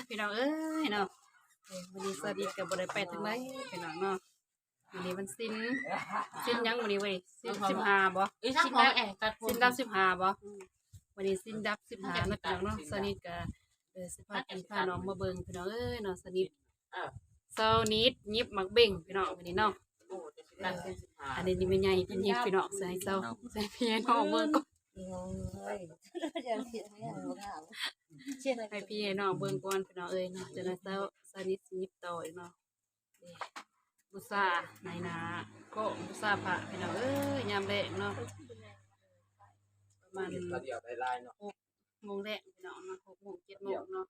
พี่น้องเอ้ยเนาะวันนี้สวัสดีกับบริไปทางไหนพี่น้องเนาะวันนี้มันสิ้นยังวันนี้เว้ยสิ้น15บ่สิ้นดับ15บ่วันนี้สิ้นดับ15นะพี่น้องเนาะสนิทกับสิพากันพาน้องมาเบิ่งพี่น้องเอ้ยเนาะสนิทเซานิดยิบมักเบ่งพี่น้องวันนี้เนาะอันนี้นี่ไม่ใหญ่เป็นยิบพี่น้องใส่เซาใส่พี่น้องเบิ่งก่อนให้พี่น้องเบิ่งก่อนพี่น้องเอ้ยเนาะจะได้เซาสนิทยิบต่ออีกเนาะบุษาในนาก็บุษาพระพี่น้องเอ้ยยามแลงเนาะประมาณ6 โมงแรกพี่น้องเนาะ6 โมง 7 โมงเนาะ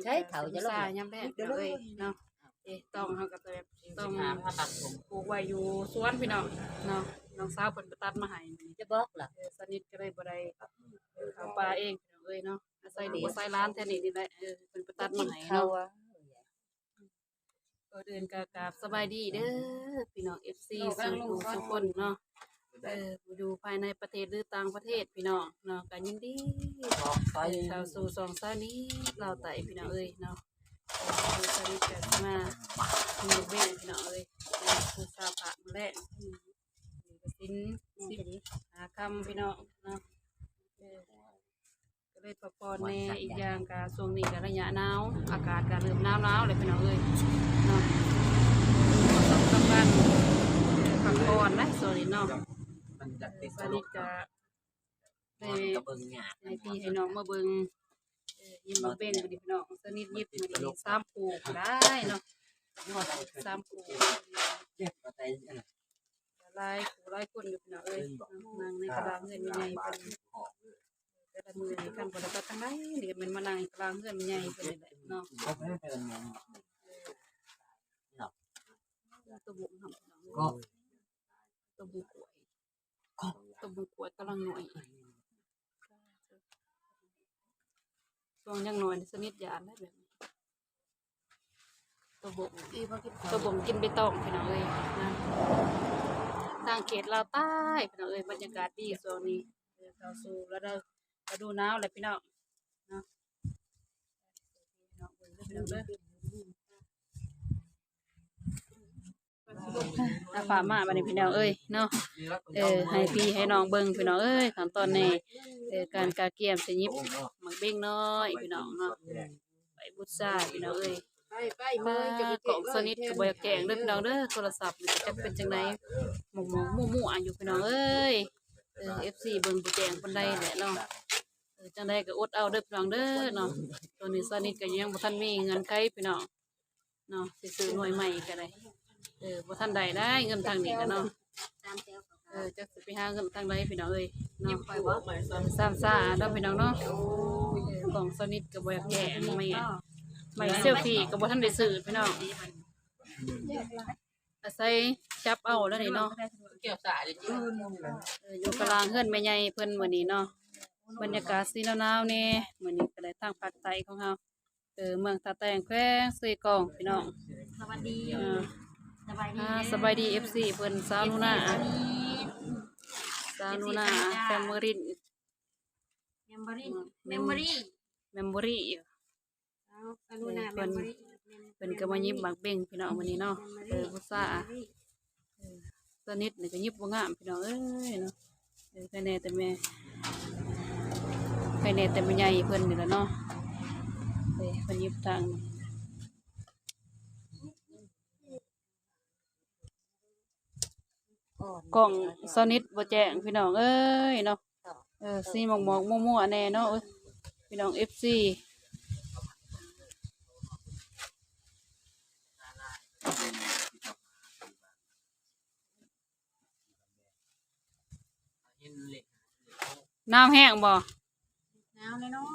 ใช่เขาจะลงยามแรกเลยเนาะต้องเฮาก็ต้องปลูกไว้อยู่สวนพี่น้องเนาะน้องสาวเพิ่นไปตัดมาให้จะบอกล่ะสนิทก็เลยบ่ได้เข้าป่าเองพี่น้องเอ้ยเนาะอาศัยลูกอาศัยหลานแท้นี่แหละเพิ่นไปตัดมาให้เนาะก็เดินกราบสบายดีเด้อพี่น้อง FC ทุกคนเนาะมาดูภายในประเทศหรือต่างประเทศพี่น้องเนาะกันยินดีชาวสู่สองซานี้เราไต่พี่น้องเอ้ยเนาะสนิทกันมาหมู่เบ้พี่น้องเอ้ยผู้สาวผ่ามาแรกสินหาคำพี่น้องเนาะก็เลยพอแน่อีกอย่างกะช่วงนี้กะระยะหนาวอากาศกะเริ่มหนาวเลยพี่น้องเอ้ยเนาะสำคัญพักผ่อนนะส่วนนี้เนาะสนิทกับให้พี่ให้น้องมาเบิ่งยิ้มมาเป็นพี่น้องสนิทยิบมือ3 ปูได้เนาะ3 ปูหลายคนอยู่พี่น้องเอ้ยนั่งในกระดานเงินใหญ่เป็นแต่ละมือนี่กันบ่ได้ไปทางไหนนี่มันมานั่งกลางเงินใหญ่เป็นแหละเนาะตัวบุกทำก็ตัวบุกกล้วยกำลังหน่อยช่วงยังหน่อยสนิทยานได้แบบตัวบ่งกินไปต้องพี่น้องเอ้ยนะทางเขตลาวใต้พี่น้องเอ้ยบรรยากาศดีช่วงนี้เข้าสู่แล้วฤดูหนาวเลยพี่น้องเนาะฝ่ามาบัดนี้พี่น้องเอ้ยเนาะให้พี่ให้น้องเบิ่งพี่น้องเอ้ยขั้นตอนนี้การกาเกียมสิยิบหมักเบ้งน้อยพี่น้องเนาะไปบุษาพี่น้องเอ้ยกล่องสนิทกับใบแกงเด้อพี่น้องเด้อโทรศัพท์จะเป็นจังไดหมู่ๆอยู่พี่น้องเอ้ยFC เบิ่งบ่แจ้งปานใดแหละเนาะจังไดก็อดเอาเด้อพี่น้องเด้อเนาะตัวนี้สนิทก็ยังบ่ทันมีเงินไขพี่น้องเนาะสิซื้อหน่วยใหม่ก็ได้บ่ทันได้เงินทางนี้ก็เนาะจักสิไปหาเงินทางใดพี่น้องเอ้ยเนาะ3 ซ่าเนาะพี่น้องเนาะกล่องสนิทก็บ่อยากแกงไม่เซลฟี่ก็บ่ทันได้ซื้อพี่น้องอาศัยจับเอาแล้วนี่เนาะอยู่กลางเฮือนแม่ใหญ่เพิ่นมื้อนี้เนาะบรรยากาศสีหนาวๆนี่มื้อนี้ก็ได้ทางภาคใต้ของเฮาเมืองตาแตงแขวงสีกองพี่น้องสวัสดี FC เพิ่นสาวนูนาแฟมิลี่เพิ่นก็มายิบบักเบ่งพี่น้องมื้อนี้เนาะผู้ซ่าสนิทนี่ก็ยิบบ่งามพี่น้องเอ้ยเนาะใครแน่แต่แม่ใหญ่เพิ่นนี่ล่ะเนาะเพิ่นยิบทางกล่องสนิทบ่แจ้งพี่น้องเอ้ยเนาะสีหมอกมั่วๆแน่เนาะพี่น้อง FC น้ำแห้งบ่น้ำเลยเนาะ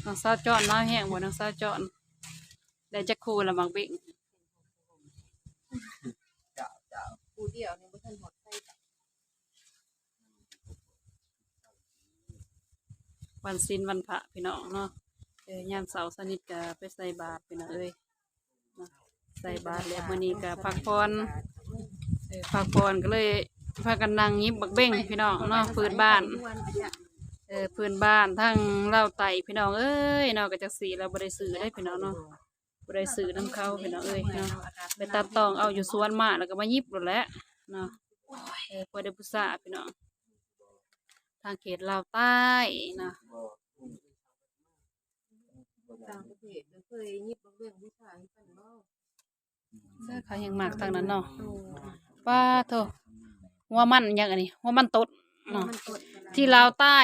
น้องสาวจอนน้ำแห้งบ่น้องสาวจอนได้จักคู่ละมักบิ่งคู่เดียวนี่บ่ทันหมดใส่วันศีลวันพระพี่น้องเนาะยามเสาร์สนิทก็ไปใส่บาตรพี่น้องเอ้ยใส่บาตรแล้วมื้อนี้ก็พักผ่อนก็เลย พากันนั่งยิบบักเบ้งพี่น้องเนาะพื้นบ้านพื้นบ้านทั้งเล่าวไต่พี่น้องเอ้ยเนาะก็จักสีเราบ่ได้ซื้อได้พี่น้องเนาะบ่ได้ซื้อน้ำเขาพี่น้องเอ้ยเนาะไปตัดตองเอาอยู่สวนมาแล้วก็มายิบหมดแล้วเนาะพอได้พุทราพี่น้องทางเขตลาวใต้เนาะต่างประเทศเคยยิบเรื่องผู้ชายกันบ่เขายังมากทางนั้นเนาะป้าโถหัวมันยังอันนี้หัวมันต้นเนาะที่ลาวใต้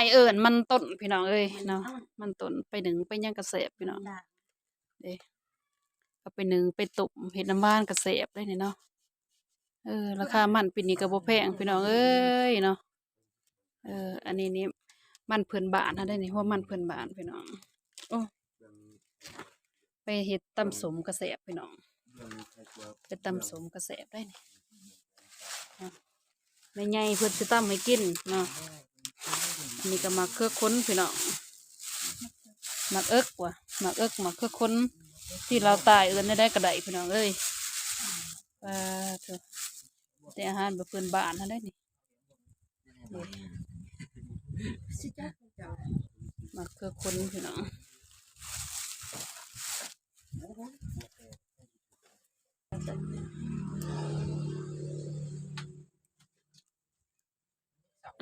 มันต้นพี่น้องเอ้ยเนาะมันต้นไปหนึ่งไปย่างกระเสบพี่น้องเด้เอาไปหนึ่งไปตุ่มเห็ดน้ำบ้านกระเสบได้เนี่ยเนาะราคามันปีนี้ก็บ่แพงพี่น้องเอ้ยเนาะอันนี้นี่มันเพิ่นบาทนะได้นี่หัวมันเพิ่นบาทพี่น้องโอ้ไปเห็ดตำสมกระเสบพี่น้องไปตำสมกระเสบได้นี่ไม่ใหญ่เพิ่นจะตำให้กินเนาะอันนี้ก็มาเครือค้นพี่น้องมาเอิกว่ะมาเอิกมาเครือค้นที่เราตายได้กระไดพี่น้องเอ้ยเถอะแต่อาหารแบบเพิ่นบ้านนะได้นี่มาเครือค้นพี่น้อง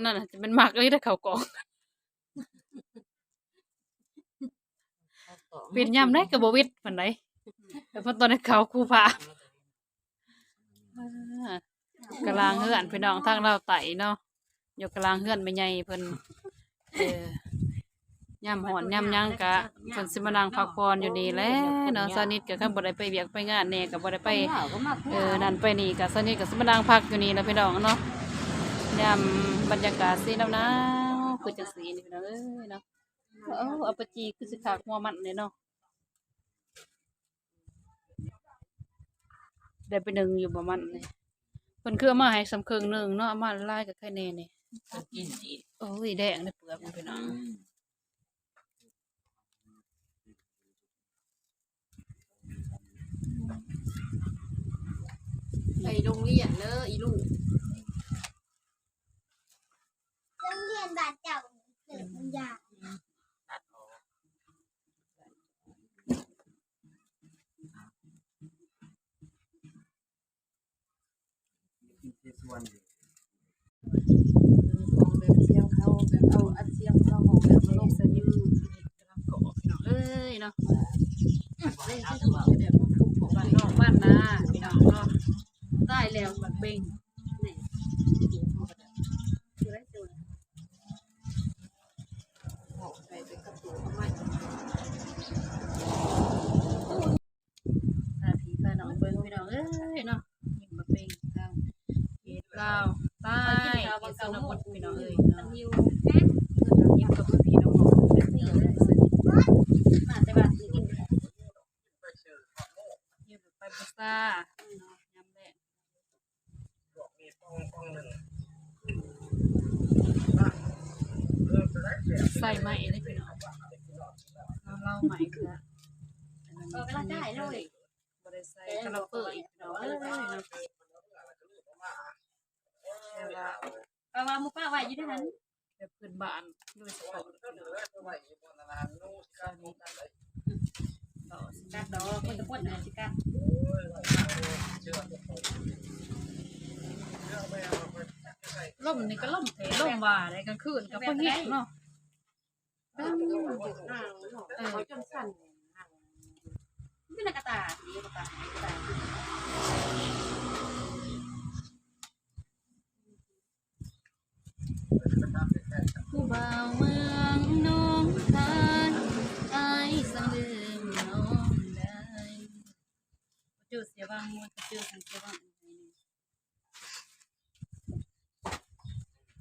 นั่นจะเป็นหมากเลยถ้าเขากองเปลี่ยนยำได้กับบวิดฝันไหนแต่พอตอนนี้เขาคู่พากำลังเฮือนพี่น้องทางเราไต่เนาะอยู่กำลังเฮือนไม่ใหญ่เพิ่นย่ำหอนย่ำยังกะเพิ่นสิมานั่งพักผ่อนอยู่นี่แหละเนาะสนิทกับข้าบ่ได้ไปเวียกไปงานแน่กับบ่ได้ไปนั่นไปนี่กับสนิทกับสิมานั่งพักอยู่นี่แล้วพี่น้องเนาะย่ำบรรยากาศสีหนาวๆคือจังสีนี่พี่น้องเอ้ยเนาะเอาปจีคือสิขากหัวมันเนี่ยเนาะได้ไปหนึ่งอยู่ประมาณนี่เพิ่นคือเอามาให้สำเคิงหนึ่งเนาะเอามาลายกับไข่แน่นี่โอ้ยแดงในเปลือกมันพี่น้องไปโรงเรียนเด้ออีลูกโรงเรียนบาดเจ้าเกิดมันยากของแบบเสียงเขาแบบเอาอัดเสียงเขาของแบบลง สนิทกำลังเกาะพี่น้องเอ้ยเนาะ เล่นที่ถูกแบบทุกของ บ้านนอกบ้านนาพี่น้องเนาะได้แล้วบักเบงไปเป็นกระปุกไม่ ตาผีตาหนองเบิ่งพี่น้องเอ้ยเนาะยิงบักเบงทางเขตลาวใต้เขตชนบทพี่น้องเอ้ยเนาะ นิว ยิ้มกับพี่น้องแบบนี้เลยสนิท มาแต่ว่ากิน ยิ้มไปบุษราเนาะยำแดงใส่ไหมเลยพี่น้องเราไหมค่ะก็ได้เลยบริใส่กระเปิดอีกพี่น้องเอ้ยเนาะแต่ว่า ปลาหมูป้าไว้อยู่ที่นั้น แบบพื้นบ้านโดยเฉพาะกัดดอกคนตะพดนะสิกัดล่มนี่ก็ล่มเถล่มว่าอะไรกลางคืนก็พอเหี้ยเนาะ เขาจนสั่นไม่น่ากระตาดีกระตากระตาผู้บ่าวเมืองน้องคายอายสังลืมน้องได้จืดเสียบางมวนจืดสังเสียบาง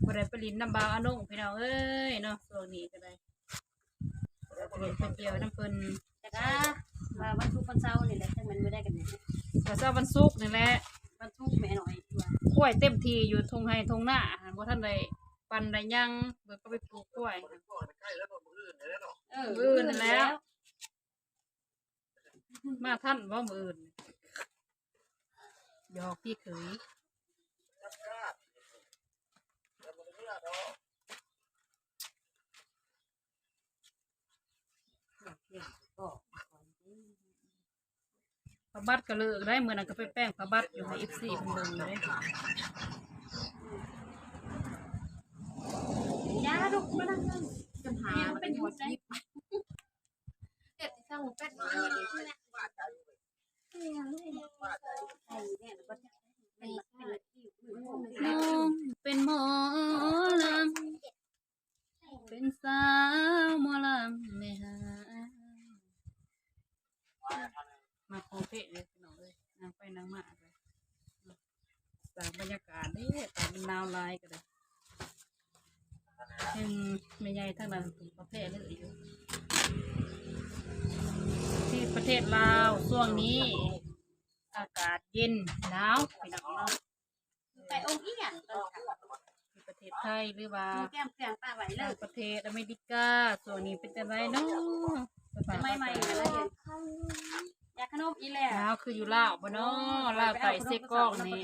บ่ได้ไปลินน้ำบางอนุ่งพี่น้องเอ้ยเนาะช่วงนี้ก็ได้ไปเรียนไปเกี่ยวน้ำเพิ่น แต่ก็มาวันทุกวันเสาร์นี่แหละแต่มันไม่ได้กันเนี่ย ก็เช้าวันศุกร์นี่แหละ วันทุกแม่หน่อยตัว กล้วยเต็มทีอยู่ทงไห้ทงหน้าบ่ทันได้ปันได้ยังเบิดก็ไปปลูกกล้วยมื้ออื่นนั่นแหล้วมาท่านบ่มื้ออื่นหยอกพี่เขย พระบัดก็เลิกได้เมื่อนั้นก็ไปแป้งพระบัดอยู่ให้ FC เพิ่นเบิ่งเลย ยาลูกมานั่งจนหาเป็นหัวชิปเด็ดที่สร้างหัวเป็ดมาเลยใช่ไหมไอ้เนี่ยมันก็จะเป็นน้องเป็นหมอลำเป็นสาวหมอลำแม่หามาโคเปะเลยพี่น้องเลยนางไปนางมาเลยสร้างบรรยากาศนี่ตามนาวลายก็ได้ยังไม่ใหญ่ทั้งนั้นถึงประเภทเลยอยู่ที่ประเทศลาวช่วงนี้อากาศเย็นหนาวพี่น้องเนาะ ไปองค์อีหยังตอนค่ะ ที่ประเทศไทยหรือว่า มีแก้มเครื่องป้าไหวเล ต่าย งประเทศอเมริกาส่วนนี้เป็นจังไรเนาะสภาพ ไม่ไม่อะไรเลยยาขนมอีแล้ว หนาวคืออยู่ลาวบ่เนาะลาวไก่เซ็กกล้องนี่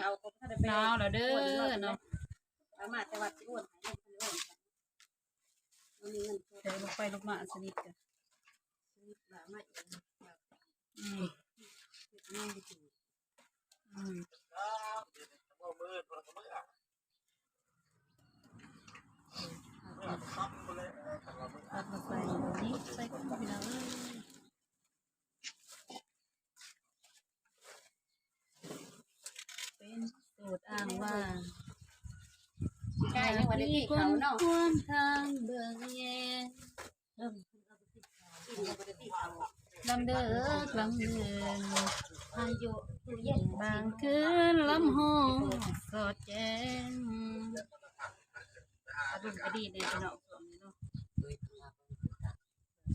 หนาวแล้วเด้อเนาะ เอามาแต่ว่าสิอ้วนให้อ้วนมันมีเงิน เดี๋ยวลงไปลงมาสนิทกัน ซื้อหลามาอีก อืมอืมตัดมาใส่แบบนี้ใส่กันไปแล้วเป็นสูตรอ้างว่า ใกล้ยังวันนี้เขาเนาะ ควรทางเบิ่งแย่ลำเด้อกลางเดือนพายุเย็นบางคืนลำห้องสอดแจ้งอดุลอดีตในพี่น้องส่วนนี้เนาะ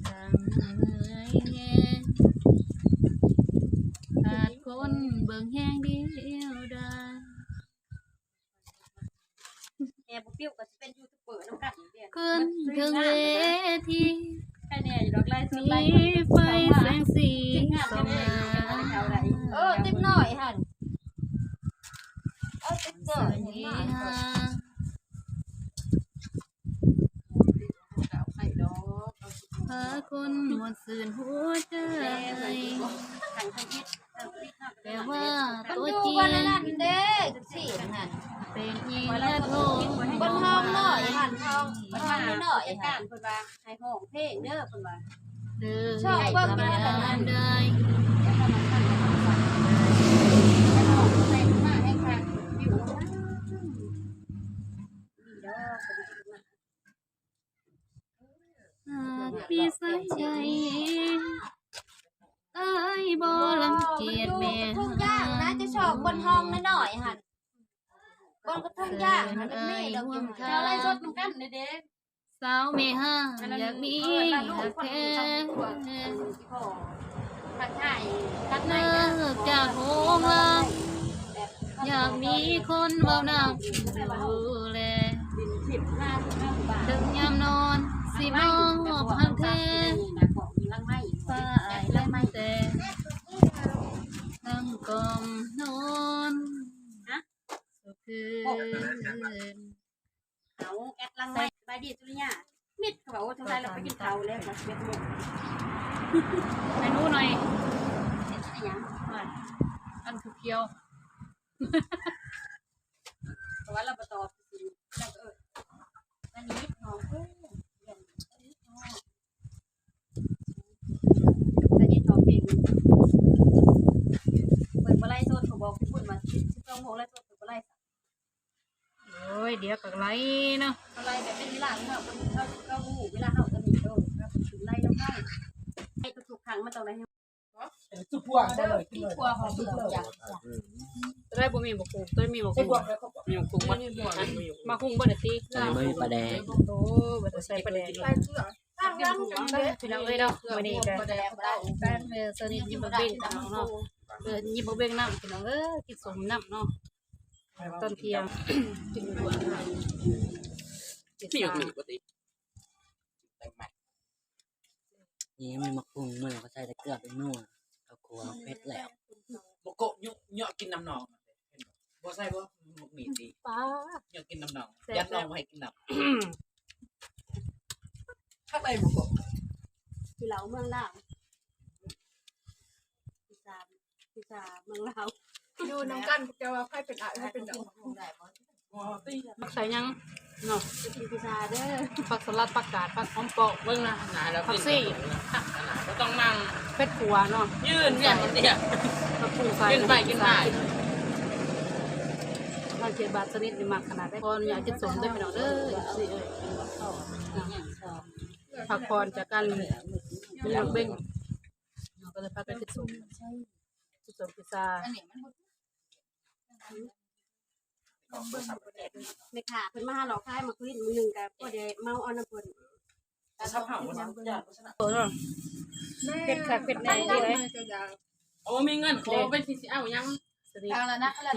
ทางเหนื่อยแย่ขาดคนเบิ่งแห้งเดียวดาย แอบปิ้วก็จะเป็นยูทูบเบอร์น้ำกันเดียว ขึ้นถึงเวที ใครเนี่ยอยู่ดอกไล่สุด มี ไล่ ไฟแสงสีส่องหา ติ๊บหน่อยหันติ๊บหน่อย สัญญา ไข่ดอก พาคนหมดสื่นหัวใจ ทางคิดทางคิด แต่ว่า มัน ตัว อยู่ จริง วันนั้นเด้สี่หัน เป็นยิงและโทษ บนห้องหน่อยหันทองบนห้องหน่อย กา หั ร น คนว่าให้ห้องเพลงเด้อคนว่า เดือดทำงานได้ หากมีสายใจตายบ่ลังเกียจแม่ ทุ่งย่างนะจะชอบบนห้องหน่อยหันบนกระทุ่งย่างมันเป็นแม่ดอกกิน เจ้าไล่สดกันเด็ก สาวแม่ห้าอยากมีหักแท้ ผัดไทยตัด เลิกจากโหงลางอยากมีคนเว้านำดูแล ดินสิบห้าบาท ดึงยามนอนสิมองหักแท้ ลังไม้ ฝ่ายและไม่แต่นั่งกอมนอนสุขคืน เขาแอดลังไม้ไปดีจุลิยามิดเขาทำไมเราไปกินเขาแล้วมาเสียหมด ให้รู้หน่อย เห็นอะไรยัง อันคือเคียว เพราะว่าเราไปตอบแล้วก็อันนี้หอมเพิ่มอันนี้หอมอันนี้ทอเพลงเปิดมาไล่โซนเขาบอกพี่พูดมา12 โมงไล่โซนเปิดมาไล่ โอ้ยเดี๋ยวกับไรเนาะ อะไรแบบเป็นเวลาของเราเราหูเวลาเขาจะมีโดนเราถึงไล่น้ำไล่ไอ้ทุกครั้งมันต้องได้ สุพวงได้เลยกินเลย กลัวหอมเบื่อ จะได้บ่มีบ่คุกได้มีบ่ ไอ้ คุก พวกแล้วเขาบอก มีบ่คุกบ่มาคุกบ่ได้ตี ไม่มีปลาแดง โอ้บ่ได้ใส่ประแดง ใส่เสื้อ ตั้งยังจังเลย พี่น้องเอ้ยเนาะมื้อนี้ก็ แดงได้ การสนิทยิ้มบ่เบ่งพี่น้องเนาะยิ้มบ่เบ่งน้ำพี่น้องกินสมน้ำเนาะตอนเที่ยงกินด่วน พี่อยู่ปกตินี่มีมะกรูดเมื่อเขาใส่ตะเกียบเป็นนัวเอาครัวเผ็ดแล้ว โมโกะเยอะกินน้ำหนองบ บ่ใส่บ่หมกหมี่สิ ป้า อยากกินน้ำหนองยัดน้องมาให้กินน้ ข้างในบุก คือเราเมืองลาวพิซาเมืองลาว ดูน้ำกันจะว่าใครเป็นอะไรใครเป็นดอก ใส่ยังเนาะ กินพิซซาเด้อ ผักสลัดผักกาดผักหอมปอก ำเบิ่งนะหนาแล้ว ผักซี่ ก็ต้องนั่ง เป็ดขัวเนาะ ยืนเนี่ยเนี่ย ผักปูใส่ กินไปกินมา เราเจ็บบาทสนิทนี่มากขนาดได้พออยากจะสมได้พี่น้องเด้อสิเอ้ยผักพรจากการมีลูกเบ้งเราก็เลยพาไปติดสมพิซซ่า ไม่ค่ะเพิ่นมาหาหลอกขายมาคุยมื้อนึงก็บ่ได้เมาเอาน้ำเพิ่น ชอบเผามันอยาก เออเนาะเป็ดค่ะเป็ดแน่ดีเลย โอ้มีเงินขอเป็นที่สิเอายัง สนิท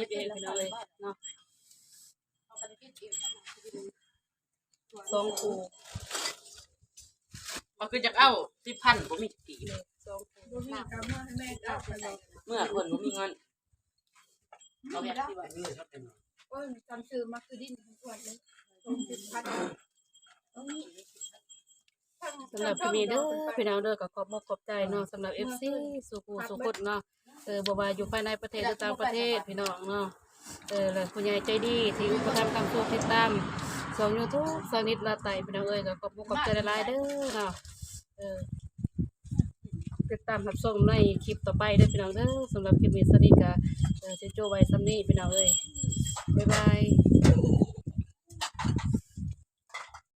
ยิบเองพี่น้องเลยเนาะสองคู่ ก็คือจะเอา10,000บ่มีกี่ สองคู่ บ่มีกำมาให้แม่เอาไปเลย เมื่อคนบ่มีเงิน โอ้ยจำซื้อมาคือดิ้นทั้งตัวเลยพัด สำหรับพี่มีเด้อพี่น้องเด้อก็ขอบคุณขอบใจเนาะสำหรับ FC สุขุสุขดเนาะบ่ว่าอยู่ภายในประเทศหรือต่างประเทศพี่น้องเนาะแล้วผู้ใหญ่ใจดีที่อุปถัมภ์คำสู้ติดตามช่อง YouTube สนิทลาไตพี่น้องเอ้ยก็ขอบคุณขอบใจหลายๆเด้อเนาะติดตามรับชมในคลิปต่อไปเด้อพี่น้องเด้อสำหรับคลิปนี้สนิทก็สิโจไว้ซ้ำนี้พี่น้องเอ้ยบ๊ายบาย